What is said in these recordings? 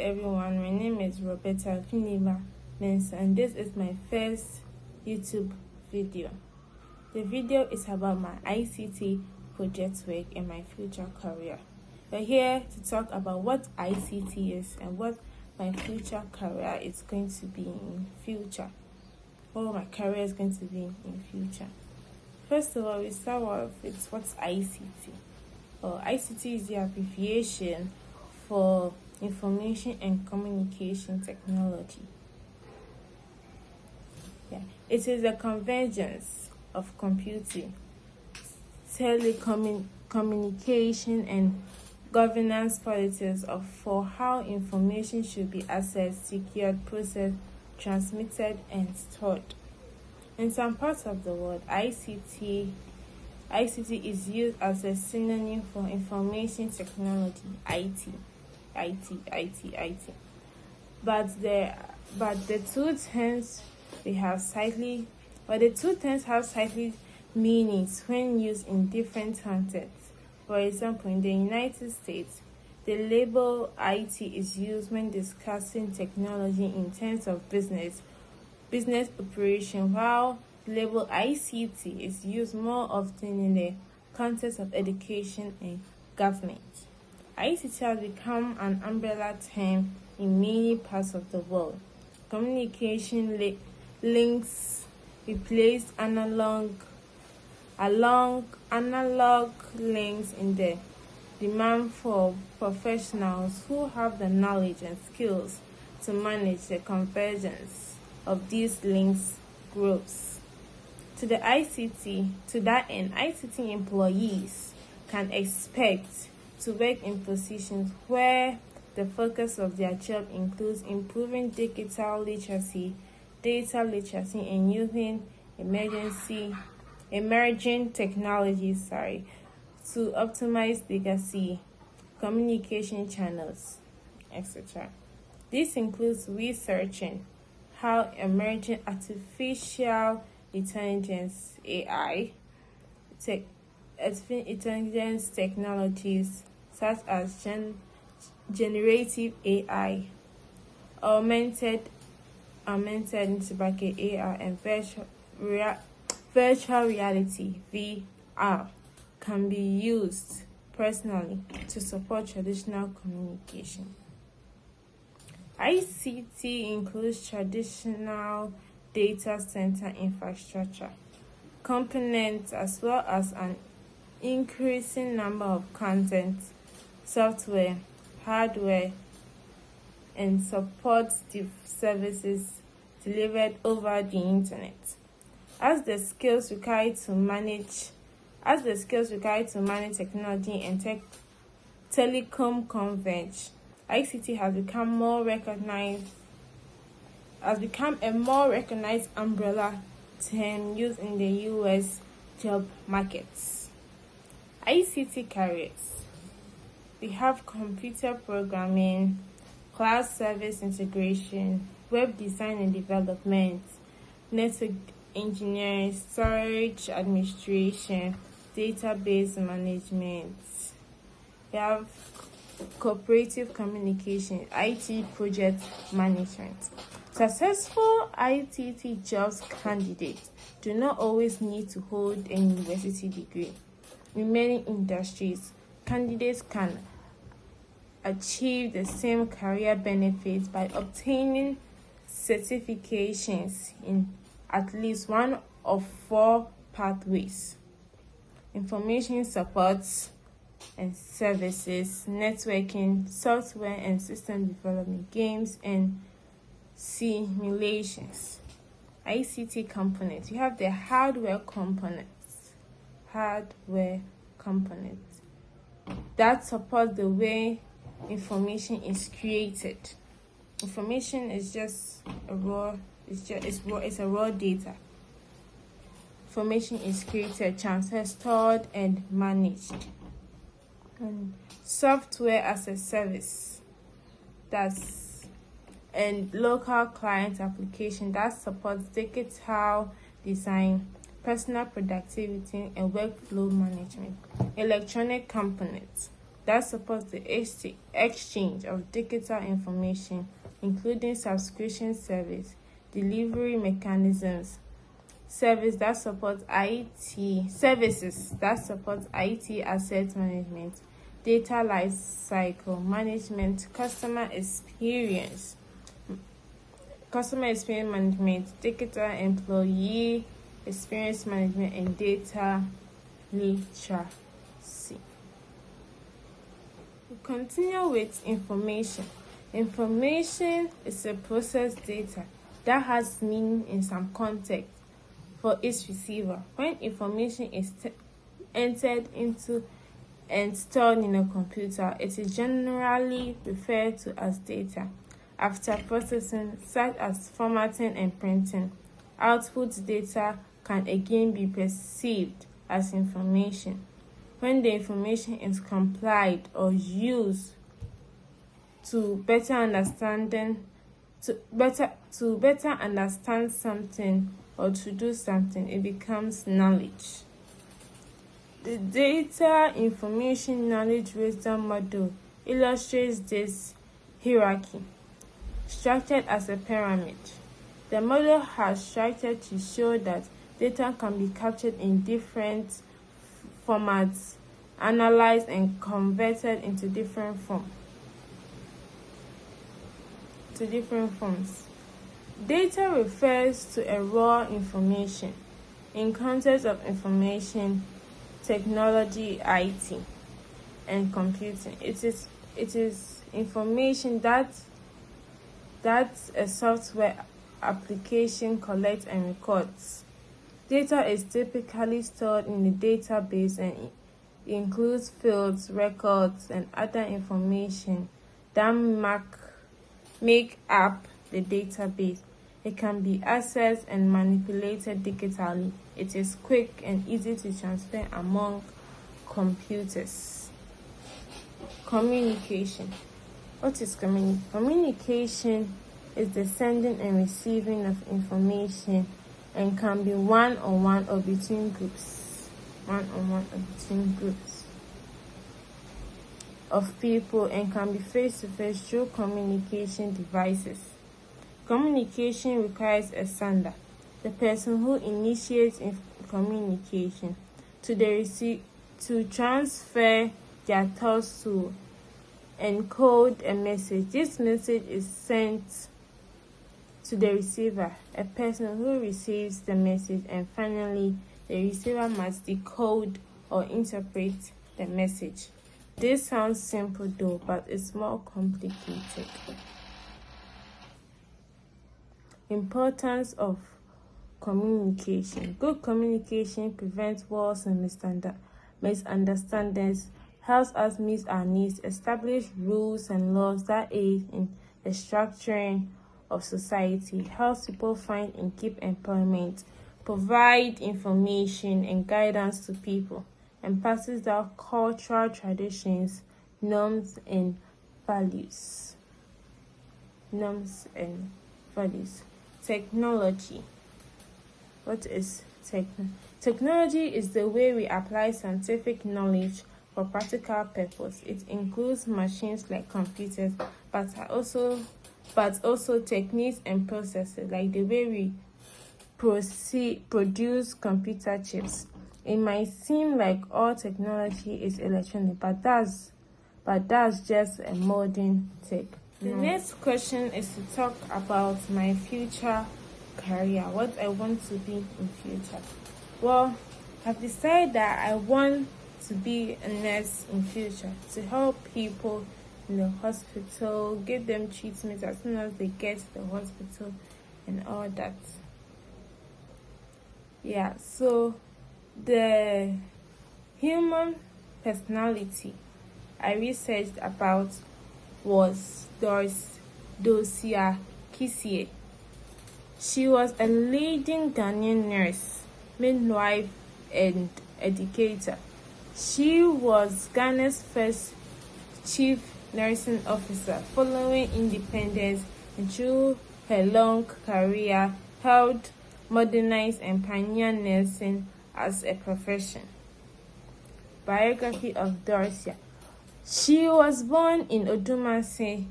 everyone, my name is Roberta Finima Mensah, and this is my first YouTube video. The video is about my ICT project work and my future career. We're here to talk about what ICT is and what my future career is going to be in future. What my career is going to be in future. First of all, we start off with what's ICT. Well, ICT is the abbreviation for Information and Communication Technology. It is a convergence of computing, telecommunication, and governance policies for how information should be accessed, secured, processed, transmitted, and stored. In some parts of the world, ICT is used as a synonym for information technology, IT. But the two terms have slightly meanings when used in different contexts. For example, in the United States, the label IT is used when discussing technology in terms of business operation, while the label ICT is used more often in the context of education and government. ICT has become an umbrella term in many parts of the world. Communication links replaced analog links in the demand for professionals who have the knowledge and skills to manage the convergence of these links grows. To that end, ICT employees can expect to work in positions where the focus of their job includes improving digital literacy, data literacy, and using emerging technologies to optimize legacy communication channels, etc. This includes researching how emerging artificial intelligence (AI) intelligence technologies such as generative AI, augmented AR, and virtual reality (VR) can be used personally to support traditional communication. ICT includes traditional data center infrastructure components as well as an increasing number of content, software, hardware, and support services delivered over the internet. As the skills required to manage technology and telecom converge, ICT has become a more recognized umbrella term used in the U.S. job markets. ICT careers. We have computer programming, cloud service integration, web design and development, network engineering, storage administration, database management. We have cooperative communication, IT project management. Successful ICT jobs candidates do not always need to hold a university degree. In many industries, candidates can achieve the same career benefits by obtaining certifications in at least one of 4 pathways: information support and services, networking, software and system development, games, and simulations. ICT components. You have the hardware components that support the way information is created. Information is just a raw data. Information is created, transferred, stored, and managed. And software as a service, and local client application that supports digital design, personal productivity, and workflow management. Electronic components that supports the exchange of digital information, including subscription service, delivery mechanisms, services that support IT asset management, data lifecycle management, customer experience management, digital employee experience management, and data literacy. We continue with information. Information is a processed data that has meaning in some context for its receiver. When information is entered into and stored in a computer, it is generally referred to as data. After processing, such as formatting and printing, output data can again be perceived as information. When the information is complied or used to better understand something or to do something, it becomes knowledge. The data information knowledge wisdom model illustrates this hierarchy, structured as a pyramid. The model has structured to show that data can be captured in different formats, analyzed and converted into different forms. Data refers to a raw information in context of information technology, IT, and computing. It is information that a software application collects and records. Data is typically stored in a database and includes fields, records, and other information that make up the database. It can be accessed and manipulated digitally. It is quick and easy to transfer among computers. Communication. What is communication? Communication is the sending and receiving of information and can be one-on-one or between groups. Of people and can be face-to-face through communication devices. Communication requires a sender, the person who initiates communication, to transfer their thoughts to encode a message. This message is sent to the receiver, a person who receives the message, and finally, the receiver must decode or interpret the message. This sounds simple though, but it's more complicated. Importance of communication. Good communication prevents wars and misunderstandings, helps us meet our needs, establish rules and laws that aid in the structuring of society, helps people find and keep employment, provide information and guidance to people, and passes down cultural traditions, norms and values. Technology. What is technology? Is the way we apply scientific knowledge for practical purpose. It includes machines like computers, but also techniques and processes like the way we produce computer chips. It might seem like all technology is electronic, but that's just a modern tech. The next question is to talk about my future career, what I want to be in future. Well, I've decided that I want to be a nurse in future, to help people in the hospital, give them treatment as soon as they get to the hospital and all that. Yeah, so the human personality I researched about was Dorcia Kisie. She was a leading Ghanaian nurse, midwife, and educator. She was Ghana's first chief nursing officer following independence, and through her long career helped modernize and pioneer nursing as a profession. Biography of Dorcia. She was born in Odumase,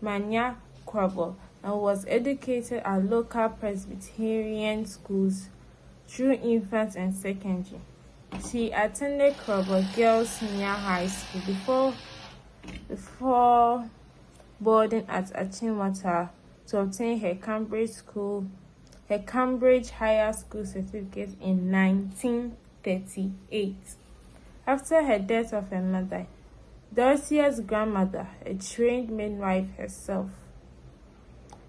Manya Kwabo, and was educated at local Presbyterian schools through infant and secondary. She attended Kwabo Girls Senior High School before boarding at Achimota to obtain her Cambridge Higher School certificate in 1938. After her death of her mother, Dorcia's grandmother, a trained midwife herself,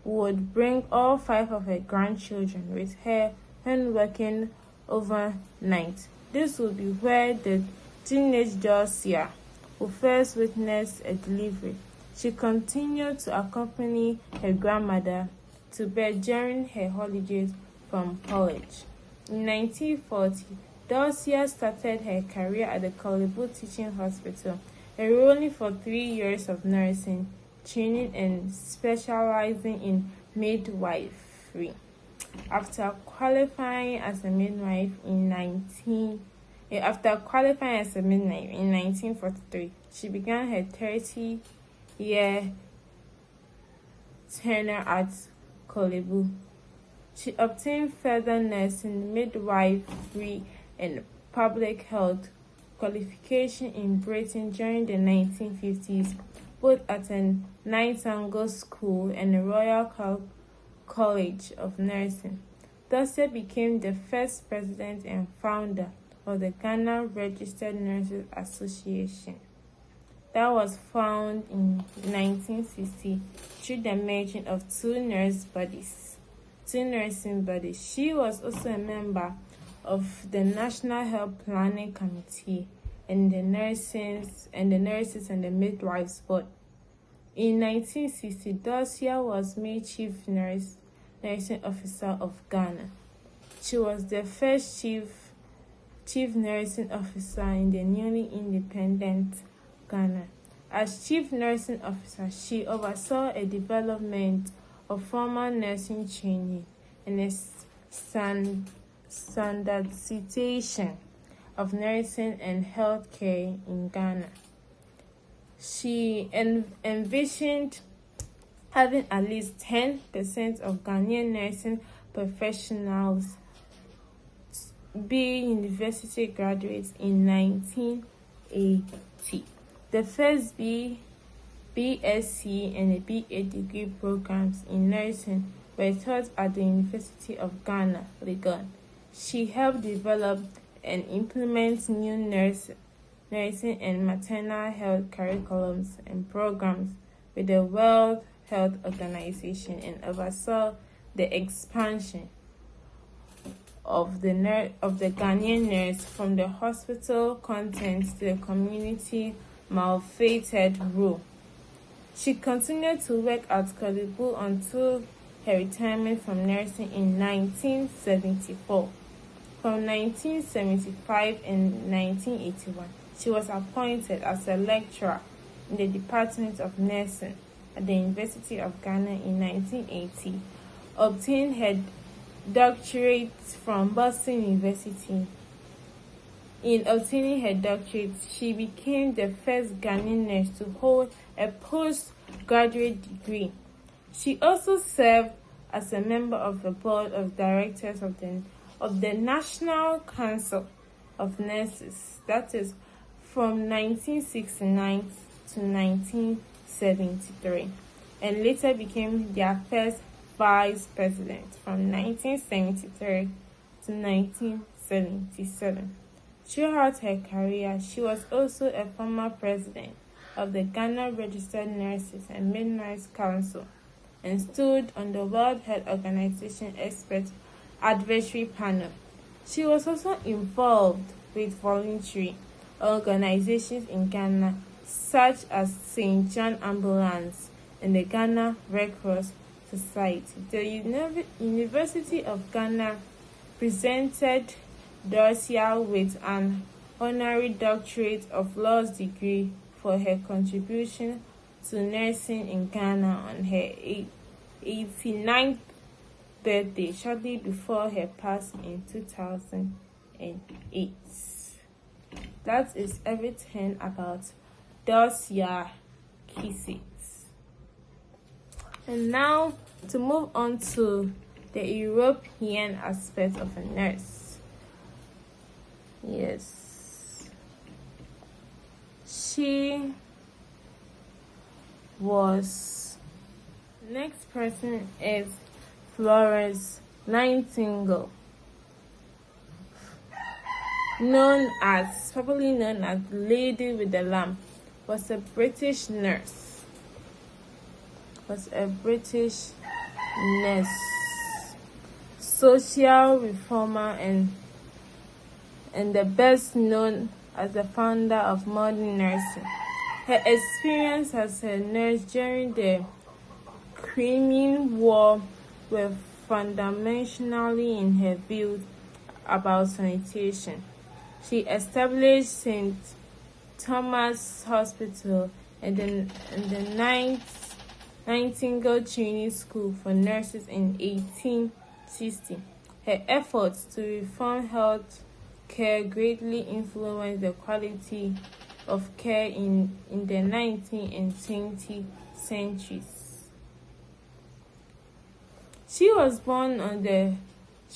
would bring all 5 of her grandchildren with her when working overnight. This would be where the teenage Dorcia would first witness a delivery. She continued to accompany her grandmother to bed during her holidays from college. In 1940, Dorcia started her career at the Kolebu Teaching Hospital, enrolling for 3 years of nursing training and specializing in midwifery. After qualifying as a midwife in 1943, she began her 30-year tenure at Kolebu. She obtained further nursing, midwifery, and public health qualification in Britain during the 1950s, both at a Nightingale School and the Royal College of Nursing. Dorcia became the first president and founder of the Ghana Registered Nurses Association. That was found in 1960 through the merging of two nursing bodies. She was also a member of the National Health Planning Committee and the Nurses and the Midwives Board. In 1960, Dorcia was made Chief Nursing Officer of Ghana. She was the first Chief Nursing Officer in the newly independent Ghana. As Chief Nursing Officer, she oversaw a development of formal nursing training and a standardization of nursing and healthcare in Ghana. She envisioned having at least 10% of Ghanaian nursing professionals be university graduates in 1980. The first BSc and a BA degree programs in nursing were taught at the University of Ghana, Legon. She helped develop and implement new nursing and maternal health curriculums and programs with the World Health Organization and oversaw the expansion of the Ghanaian nurse from the hospital content to the community malfeasted role. She continued to work at Kolebu until her retirement from nursing in 1974. From 1975 and 1981, she was appointed as a lecturer in the Department of Nursing at the University of Ghana in 1980, obtained her doctorate from Boston University. In obtaining her doctorate, she became the first Ghanaian nurse to hold a postgraduate degree. She also served as a member of the board of directors of the National Council of Nurses, that is from 1969 to 1973, and later became their first vice president from 1973 to 1977. Throughout her career, she was also a former president of the Ghana Registered Nurses and Midwives Council and stood on the World Health Organization Expert Advisory Panel. She was also involved with voluntary organizations in Ghana such as St. John Ambulance and the Ghana Red Cross Society. The University of Ghana presented Dorcia with an honorary doctorate of laws degree for her contribution to nursing in Ghana on her 89th birthday, shortly before her passing in 2008. That is everything about Dosia Kisses. And now to move on to the European aspect of a nurse. Yes. She was. Next person is Florence Nightingale, popularly known as Lady with the Lamp, was a British nurse. Social reformer, and the best known as the founder of modern nursing. Her experience as a nurse during the Crimean War were fundamental in her views about sanitation. She established St. Thomas Hospital and the Nightingale Training School for Nurses in 1860. Her efforts to reform health care greatly influenced the quality of care in the 19th and 20th centuries. She was born on May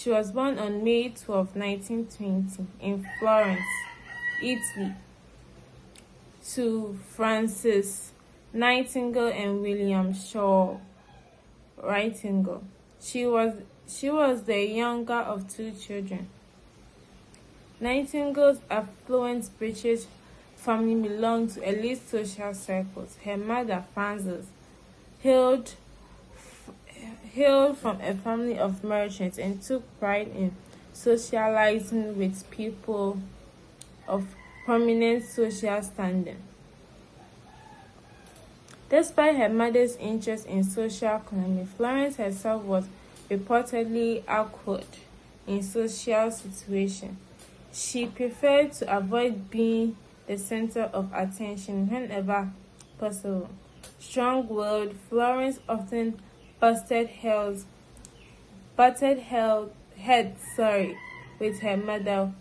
12, 1920 in Florence, Italy, to Frances Nightingale and William Shaw Nightingale. She was the younger of two children. Nightingale's affluent British family belonged to elite social circles. Her mother, Frances, hailed from a family of merchants and took pride in socializing with people of prominent social standing. Despite her mother's interest in social economy, Florence herself was reportedly awkward in social situations. She preferred to avoid being the center of attention whenever possible. Strong-willed, Florence often butted heads with her mother,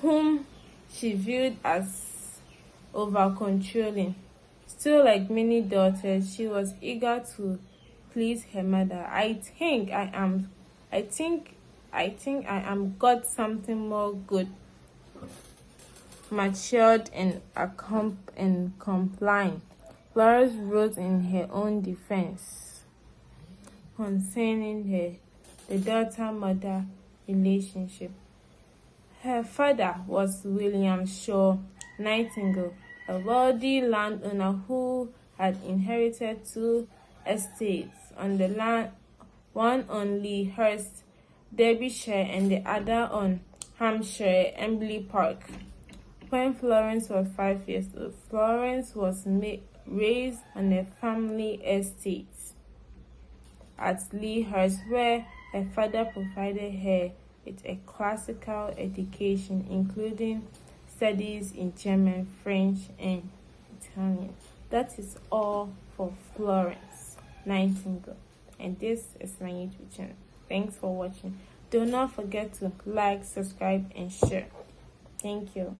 whom she viewed as over-controlling. Still, like many daughters, she was eager to please her mother. I think I am got something more good, matured and complying. Florence wrote in her own defense concerning the daughter-mother relationship. Her father was William Shaw Nightingale, a wealthy landowner who had inherited two estates on the land, one on Lea Hurst, Derbyshire, and the other on Hampshire, Embley Park. When Florence was 5 years old, Florence was raised on a family estate at Lea Hurst, where her father provided her with a classical education, including studies in German, French, and Italian. That is all for Florence Nightingale, and this is my YouTube channel. Thanks for watching. Do not forget to like, subscribe, and share. Thank you.